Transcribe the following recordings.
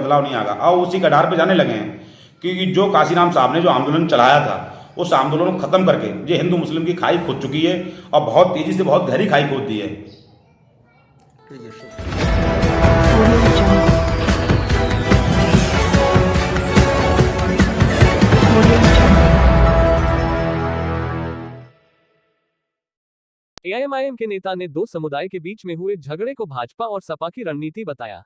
बदलाव नहीं आएगा। और उसी के आधार पर जाने लगे हैं कि जो काशीराम साहब ने जो आंदोलन चलाया था उस आंदोलन को खत्म करके ये हिंदू मुस्लिम की खाई खोद चुकी है और बहुत तेजी से बहुत गहरी खाई खोद दी है। एआईएमआईएम के नेता ने दो समुदाय के बीच में हुए झगड़े को भाजपा और सपा की रणनीति बताया।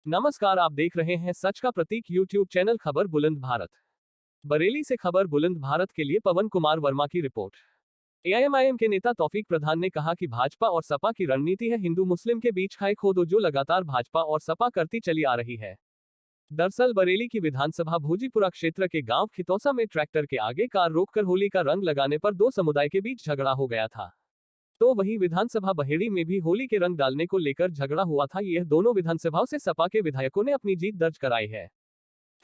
नमस्कार, आप देख रहे हैं सच का प्रतीक यूट्यूब चैनल खबर बुलंद भारत। बरेली से खबर बुलंद भारत के लिए पवन कुमार वर्मा की रिपोर्ट। एआईएमआईएम के नेता तौफीक प्रधान ने कहा कि भाजपा और सपा की रणनीति है हिंदू मुस्लिम के बीच खाई खोदो, जो लगातार भाजपा और सपा करती चली आ रही है। दरअसल बरेली की विधानसभा भोजीपुरा क्षेत्र के गांव खितौसा में ट्रैक्टर के आगे कार रोककर होली का रंग लगाने पर दो समुदाय के बीच झगड़ा हो गया था। तो वहीं विधानसभा बहेड़ी में भी होली के रंग डालने को लेकर झगड़ा हुआ था। यह दोनों विधानसभाओं से सपा के विधायकों ने अपनी जीत दर्ज कराई है।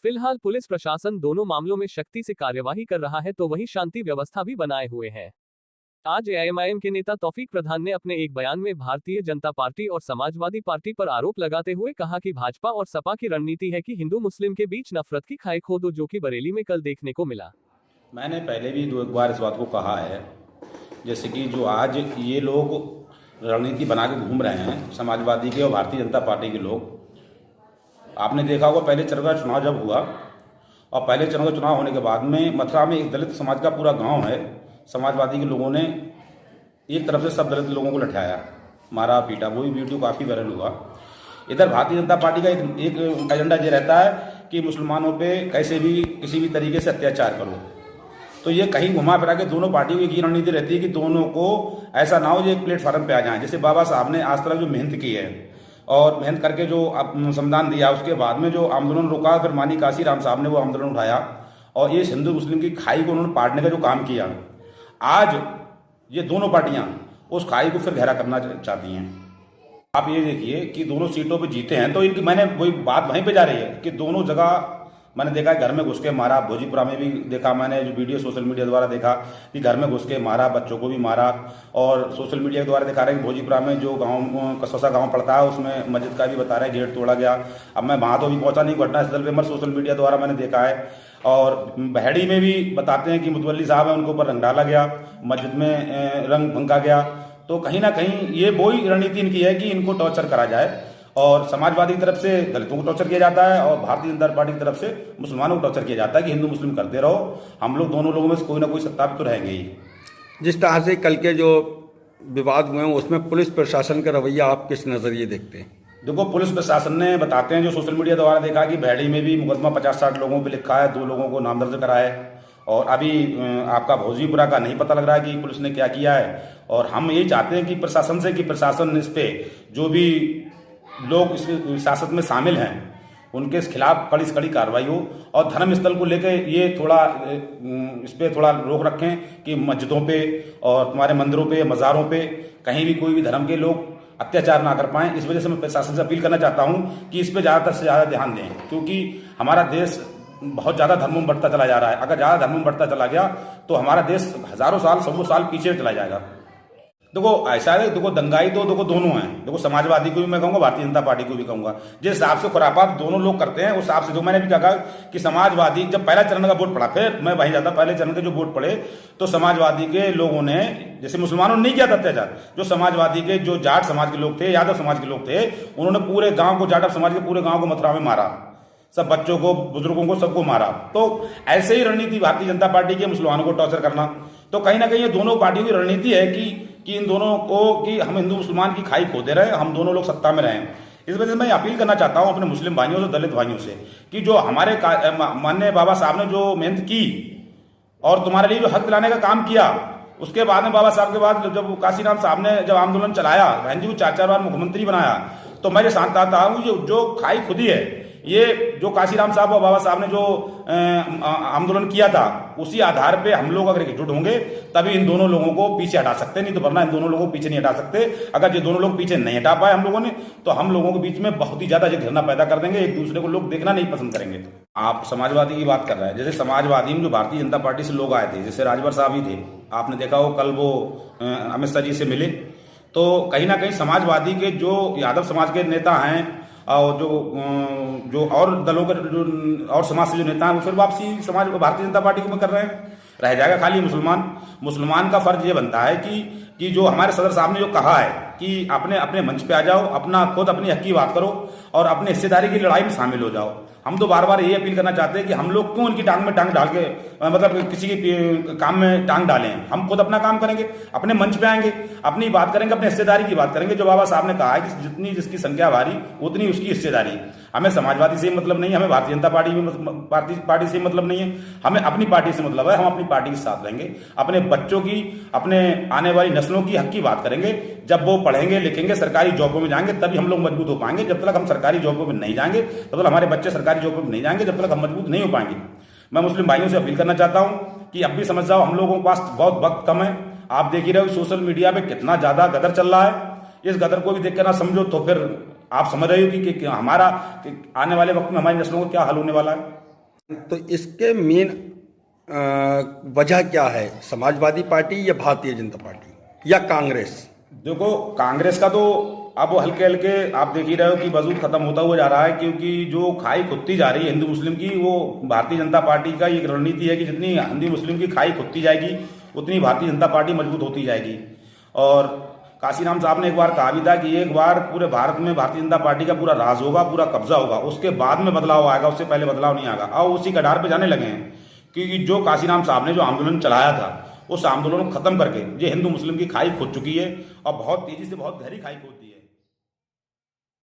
फिलहाल पुलिस प्रशासन दोनों मामलों में सख्ती से कार्यवाही कर रहा है, तो वहीं शांति व्यवस्था भी बनाए हुए है। आज एआईएमआईएम के नेता तौफीक प्रधान ने अपने एक बयान में भारतीय जनता पार्टी और समाजवादी पार्टी पर आरोप लगाते हुए कहा कि भाजपा और सपा की रणनीति है कि हिंदू मुस्लिम के बीच नफरत की खाई खोदो, जो कि बरेली में कल देखने को मिला। मैंने पहले भी दो एक बार इस बात को कहा है, जैसे कि जो आज ये लोग रणनीति बना के घूम रहे हैं समाजवादी के और भारतीय जनता पार्टी के लोग। आपने देखा होगा पहले चरण का चुनाव जब हुआ और पहले चरण का चुनाव होने के बाद में मथुरा में एक दलित समाज का पूरा गांव है, समाजवादी के लोगों ने एक तरफ से सब दलित लोगों को लठाया, मारा पीटा। वो भी वीडियो काफ़ी वायरल हुआ। इधर भारतीय जनता पार्टी का एक एजेंडा ये रहता है कि मुसलमानों पे कैसे भी किसी भी तरीके से अत्याचार करो। तो ये कहीं घुमा फिरा के दोनों पार्टियों की रणनीति रहती है कि दोनों को ऐसा ना हो जो एक प्लेटफार्म पे आ जाएं। जैसे बाबा साहब ने आज तक जो मेहनत की है और मेहनत करके जो संविधान दिया, उसके बाद में जो आंदोलन रुका, फिर मानी काशीराम साहब ने वो आंदोलन उठाया और ये हिंदू मुस्लिम की खाई को उन्होंने पाटने का जो काम किया, आज ये दोनों पार्टियां उस खाई को फिर गहरा करना चाहती हैं। आप ये देखिए कि दोनों सीटों पे जीते हैं, तो इनकी मैंने वही बात वहीं पे जा रही है कि दोनों जगह मैंने देखा है घर में घुस के मारा। भोजीपुरा में भी देखा मैंने, जो वीडियो सोशल मीडिया द्वारा देखा कि घर में घुस के मारा, बच्चों को भी मारा। और सोशल मीडिया के द्वारा दिखा रहे हैं कि भोजीपुरा में जो गाँव कसौसा गाँव पड़ता है उसमें मस्जिद का भी बता रहे हैं गेट तोड़ा गया। अब मैं वहाँ तो भी पहुँचा नहीं घटनास्थल पर, मगर सोशल मीडिया द्वारा मैंने देखा है। और बहेड़ी में भी बताते हैं कि मुतवल्ली साहब हैं, उनके ऊपर रंग डाला गया, मस्जिद में रंग भंगा गया। तो कहीं ना कहीं ये वही रणनीति इनकी है कि इनको टॉर्चर करा जाए। और समाजवादी की तरफ से दलितों को टॉर्चर किया जाता है और भारतीय जनता पार्टी की तरफ से मुसलमानों को टॉर्चर किया जाता है कि हिंदू मुस्लिम करते रहो, हम लोग दोनों लोगों में से कोई ना कोई सत्ता पे तो रहेंगे ही। जिस तरह से कल के जो विवाद हुए हैं उसमें पुलिस प्रशासन का रवैया आप किस नज़रिए देखते हैं? देखो, पुलिस प्रशासन ने बताते हैं जो सोशल मीडिया द्वारा देखा कि बहेड़ी में भी मुकदमा 50-60 लोगों पे लिखा है, 2 लोगों को नाम दर्ज करा है। और अभी आपका भोजीपुरा का नहीं पता लग रहा है कि पुलिस ने क्या किया है। और हम यही चाहते हैं कि प्रशासन से कि प्रशासन इस पे जो भी लोग इस सियासत में शामिल हैं उनके खिलाफ कड़ी से कड़ी कार्रवाई हो। और धर्म स्थल को लेकर ये थोड़ा इस पर थोड़ा रोक रखें कि मस्जिदों पे और तुम्हारे मंदिरों पे, मज़ारों पे कहीं भी कोई भी धर्म के लोग अत्याचार ना कर पाएं। इस वजह से मैं प्रशासन से अपील करना चाहता हूं कि इस पे ज़्यादातर से ज़्यादा ध्यान दें, क्योंकि हमारा देश बहुत ज़्यादा धर्मों में बढ़ता चला जा रहा है। अगर ज़्यादा धर्मों में बढ़ता चला गया तो हमारा देश हज़ारों साल, सौ साल पीछे चला जाएगा। देखो ऐसा है, देखो दंगाई तो देखो दोनों हैं। देखो समाजवादी को भी मैं कहूँगा, भारतीय जनता पार्टी को भी कहूँगा। जिस हिसाब से खुरापात दोनों लोग करते हैं उस हिसाब से जो मैंने भी कहा कि समाजवादी जब पहला चरण का वोट पड़ा, फिर मैं वहीं जाता, पहले चरण के जो वोट पड़े तो समाजवादी के लोगों ने, जैसे मुसलमानों ने नहीं किया था अत्याचार, जो समाजवादी के जो जाट समाज के लोग थे, यादव समाज के लोग थे, उन्होंने पूरे गाँव को, जाटव समाज के पूरे गाँव को मथुरा में मारा, सब बच्चों को, बुजुर्गों को, सबको मारा। तो ऐसे ही रणनीति भारतीय जनता पार्टी के मुसलमानों को टॉर्चर करना। तो कहीं ना कहीं ये दोनों पार्टियों की रणनीति है कि इन दोनों को कि हम हिंदू मुसलमान की खाई खोदे रहे, हम दोनों लोग सत्ता में रहें। इस वजह से मैं अपील करना चाहता हूं अपने मुस्लिम भाइयों से, दलित भाइयों से कि जो हमारे माननीय बाबा साहब ने जो मेहनत की और तुम्हारे लिए जो हक दिलाने का काम किया, उसके बाद में बाबा साहब के बाद जब काशीराम साहब ने जब आंदोलन चलाया, बहन जी को 4 बार मुख्यमंत्री बनाया, तो मैं ये जानता हूँ जो खाई खुदी है, ये जो काशीराम साहब और बाबा साहब ने जो आंदोलन किया था, उसी आधार पे हम लोग अगर एकजुट होंगे तभी इन दोनों लोगों को पीछे हटा सकते, नहीं तो वरना इन दोनों लोगों को पीछे नहीं हटा सकते। अगर ये दोनों लोग पीछे नहीं हटा पाए हम लोगों ने, तो हम लोगों के बीच में बहुत ही ज्यादा घृणा पैदा कर देंगे, एक दूसरे को लोग देखना नहीं पसंद करेंगे। आप समाजवादी की बात कर रहे हैं, जैसे समाजवादी में जो भारतीय जनता पार्टी से लोग आए थे, जैसे राजभर साहब ही थे, आपने देखा हो कल वो अमित शाह जी से मिले। तो कहीं ना कहीं समाजवादी के जो यादव समाज के नेता हैं और जो और दलों के और समाज से जो नेता हैं वो फिर वापसी समाज भारतीय जनता पार्टी में कर रहे हैं। रह जाएगा खाली मुसलमान का फर्ज ये बनता है कि जो हमारे सदर साहब ने जो कहा है कि अपने अपने मंच पे आ जाओ, अपना खुद अपनी हक की बात करो और अपने हिस्सेदारी की लड़ाई में शामिल हो जाओ। हम तो बार बार यही अपील करना चाहते हैं कि हम लोग क्यों उनकी टांग में टांग डाल के मतलब किसी के काम में टांग डालें। हम खुद अपना काम करेंगे, अपने मंच पे आएंगे, अपनी बात करेंगे, अपने हिस्सेदारी की बात करेंगे। जो बाबा साहब ने कहा है कि जितनी जिसकी संख्या भारी उतनी उसकी हिस्सेदारी। हमें समाजवादी से मतलब नहीं है, हमें भारतीय जनता पार्टी से मतलब नहीं है, हमें अपनी पार्टी से मतलब है। हम अपनी पार्टी के साथ रहेंगे, अपने बच्चों की, अपने आने वाली नस्लों की हक की बात करेंगे। जब वो पढ़ेंगे लिखेंगे सरकारी जॉबों में जाएंगे तभी हम लोग मजबूत हो पाएंगे। जब तक हम सरकारी जॉबों में नहीं जाएंगे, तब तक हमारे बच्चे सरकारी जॉबों में नहीं जाएंगे, जब तक हम मजबूत नहीं हो पाएंगे। मैं मुस्लिम भाइयों से अपील करना चाहता हूं कि अब भी समझ जाओ, हम लोगों के पास बहुत वक्त कम है। आप देख ही रहे हो सोशल मीडिया पे कितना ज्यादा गदर चल रहा है। इस गदर को भी देख कर ना समझो तो फिर आप समझ रहे हो कि हमारा आने वाले वक्त में हमारी नस्लों को क्या हाल होने वाला है। तो इसके मेन वजह क्या है, समाजवादी पार्टी या भारतीय जनता पार्टी या कांग्रेस? देखो, कांग्रेस का तो अब हल्के हल्के आप देख ही रहे हो कि वजूद खत्म होता हुआ जा रहा है, क्योंकि जो खाई खुदती जा रही है हिंदू मुस्लिम की, वो भारतीय जनता पार्टी का एक रणनीति है कि जितनी हिंदू मुस्लिम की खाई खुदती जाएगी उतनी भारतीय जनता पार्टी मजबूत होती जाएगी। और काशीराम साहब ने एक बार कहा भी था कि एक बार पूरे भारत में भारतीय जनता पार्टी का पूरा राज होगा, पूरा कब्जा होगा, उसके बाद में बदलाव आएगा, उससे पहले बदलाव नहीं आएगा। और उसी कगार पे जाने लगे हैं, क्योंकि जो काशीराम साहब ने जो आंदोलन चलाया था उस आंदोलन को खत्म करके ये हिंदू मुस्लिम की खाई खोद चुकी है और बहुत तेजी से बहुत गहरी खाई खोद दी है।